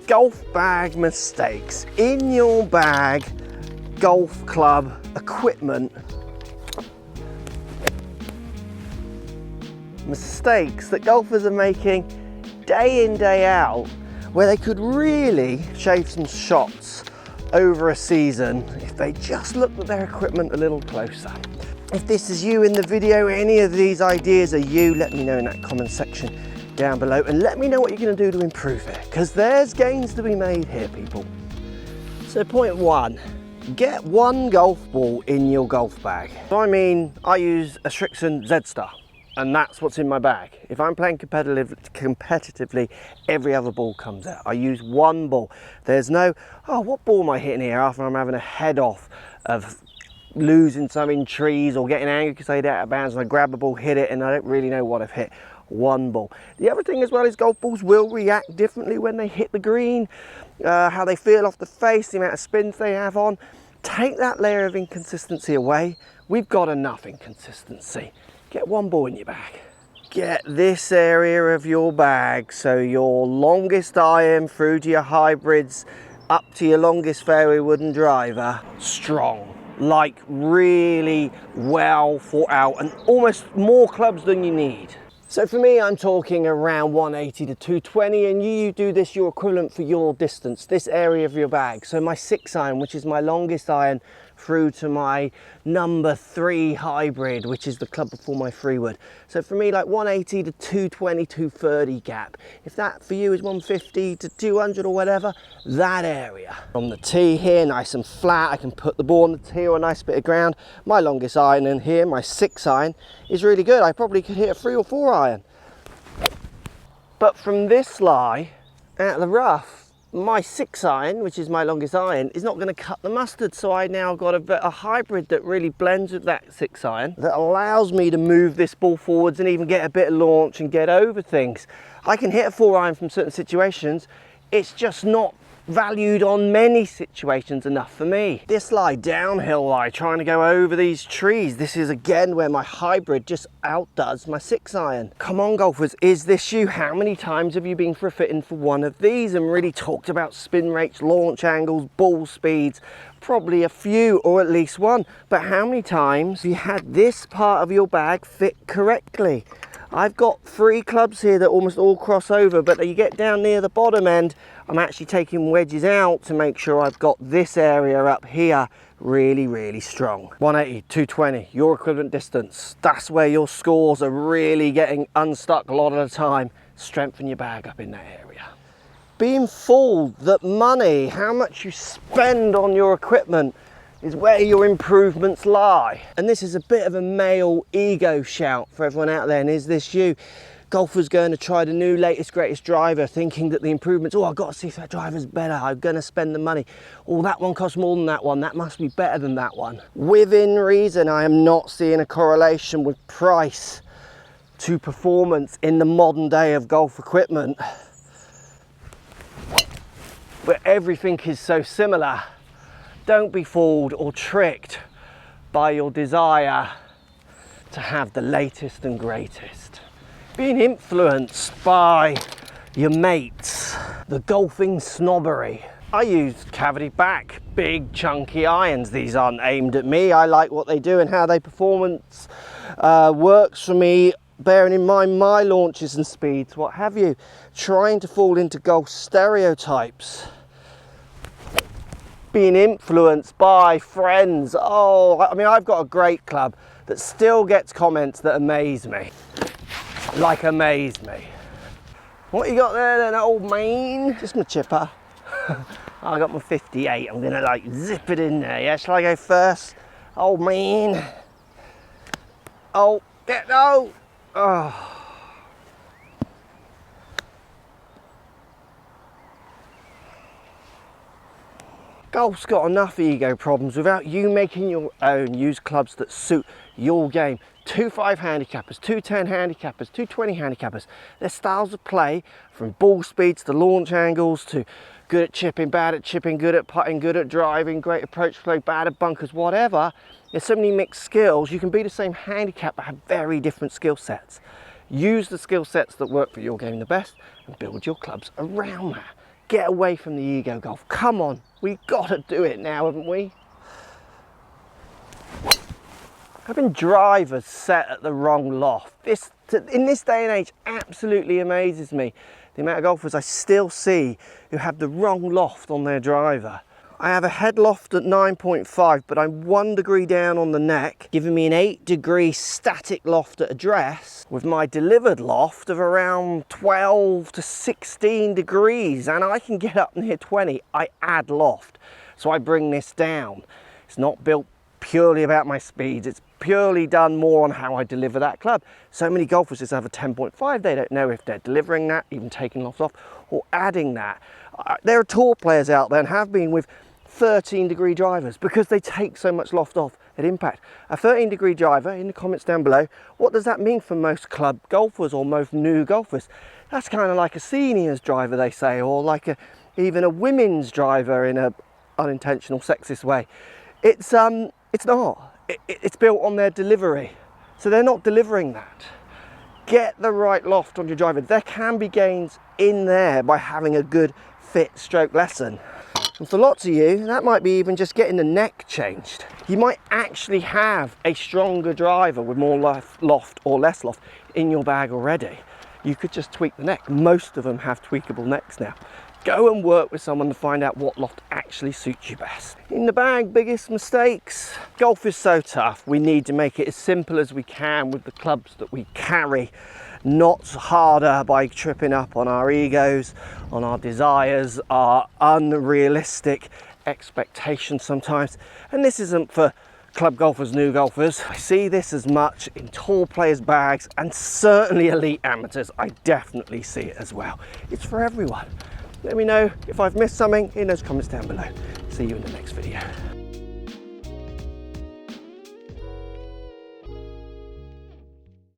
golf bag mistakes. In your bag, golf club equipment. Mistakes that golfers are making day in, day out, where they could really shave some shots over a season if they just looked at their equipment a little closer. If this is you in the video, any of these ideas are you, let me know in that comment section down below, and let me know what you're going to do to improve it, because there's gains to be made here, people. So point one, get one golf ball in your golf bag. So I use a Strixon Z-Star, and that's what's in my bag. If I'm playing competitively, every other ball comes out. I use one ball. There's no, oh, what ball am I hitting here after I'm having a head off of losing some in trees or getting angry because I hit out of bounds and I grab a ball, hit it, and I don't really know what I've hit. One ball. The other thing as well is golf balls will react differently when they hit the green, how they feel off the face, the amount of spins they have on. Take that layer of inconsistency away. We've got enough inconsistency. Get one ball in your bag. Get this area of your bag, so your longest iron through to your hybrids, up to your longest fairway wooden driver, strong. Like really well thought out, and almost more clubs than you need. So for me, I'm talking around 180 to 220, and you do this, your equivalent for your distance, this area of your bag. So my 6 iron, which is my longest iron, through to my number 3 hybrid, which is the club before my 3-wood. So for me, like 180 to 220, 230 gap. If that for you is 150 to 200 or whatever, that area. On the tee here, nice and flat, I can put the ball on the tee or a nice bit of ground. My longest iron in here, my 6 iron, is really good. I probably could hit a 3 or 4 iron. But from this lie, out of the rough, my 6 iron, which is my longest iron, is not going to cut the mustard. So I now got a hybrid that really blends with that 6 iron, that allows me to move this ball forwards and even get a bit of launch and get over things. I can hit a 4 iron from certain situations. It's just not valued on many situations enough for me. This lie, downhill lie, trying to go over these trees, this is again where my hybrid just outdoes my 6 iron. Come on golfers, is this you? How many times have you been for a fit-in for one of these and really talked about spin rates, launch angles, ball speeds? Probably a few, or at least one. But how many times have you had this part of your bag fit correctly? I've got 3 clubs here that almost all cross over, but you get down near the bottom end, I'm actually taking wedges out to make sure I've got this area up here really, really strong. 180, 220, your equivalent distance. That's where your scores are really getting unstuck a lot of the time. Strengthen your bag up in that area. Being fooled that money, how much you spend on your equipment, is where your improvements lie. And this is a bit of a male ego shout for everyone out there, and is this you? Golfers going to try the new latest greatest driver, thinking that the improvements, oh, I've got to see if that driver's better, I'm going to spend the money. Oh, that one costs more than that one, that must be better than that one. Within reason, I am not seeing a correlation with price to performance in the modern day of golf equipment, where everything is so similar. Don't be fooled or tricked by your desire to have the latest and greatest. Being influenced by your mates, the golfing snobbery. I use cavity back, big chunky irons. These aren't aimed at me. I like what they do and how they performance works for me, bearing in mind my launches and speeds, what have you. Trying to fall into golf stereotypes. Being influenced by friends. Oh, I mean, I've got a great club that still gets comments that amaze me. Like amaze me. What you got there then, old man? Just my chipper. I got my 58. I'm gonna like zip it in there. Yeah, shall I go first? Old man. Oh, get no. Oh. Golf's got enough ego problems without you making your own. Use clubs that suit your game. 2.5 handicappers, 2.10 handicappers, 2.20 handicappers. Their styles of play, from ball speeds to launch angles to good at chipping, bad at chipping, good at putting, good at driving, great approach flow, bad at bunkers, whatever. There's so many mixed skills. You can be the same handicap but have very different skill sets. Use the skill sets that work for your game the best and build your clubs around that. Get away from the ego golf. Come on, we've got to do it now, haven't we? Having drivers set at the wrong loft, in this day and age, absolutely amazes me. The amount of golfers I still see who have the wrong loft on their driver. I have a head loft at 9.5, but I'm 1 degree down on the neck, giving me an 8-degree static loft at address, with my delivered loft of around 12 to 16 degrees, and I can get up near 20. I add loft, so I bring this down. It's not built purely about my speeds, it's purely done more on how I deliver that club. So many golfers just have a 10.5, they don't know if they're delivering that, even taking loft off, or adding that. There are tour players out there and have been with 13-degree drivers because they take so much loft off at impact. A 13-degree driver, in the comments down below, what does that mean for most club golfers or most new golfers? That's kind of like a seniors driver, they say, or like even a women's driver in a unintentional sexist way. It's not. It's built on their delivery, so they're not delivering that. Get the right loft on your driver. There can be gains in there by having a good fit stroke lesson. And for lots of you, that might be even just getting the neck changed. You might actually have a stronger driver with more loft or less loft in your bag already. You could just tweak the neck. Most of them have tweakable necks now. Go and work with someone to find out what loft actually suits you best. In the bag, biggest mistakes. Golf is so tough. We need to make it as simple as we can with the clubs that we carry. Not harder by tripping up on our egos, on our desires, our unrealistic expectations sometimes. And this isn't for club golfers, new golfers. I see this as much in tour players' bags and certainly elite amateurs. I definitely see it as well. It's for everyone. Let me know if I've missed something in those comments down below. See you in the next video.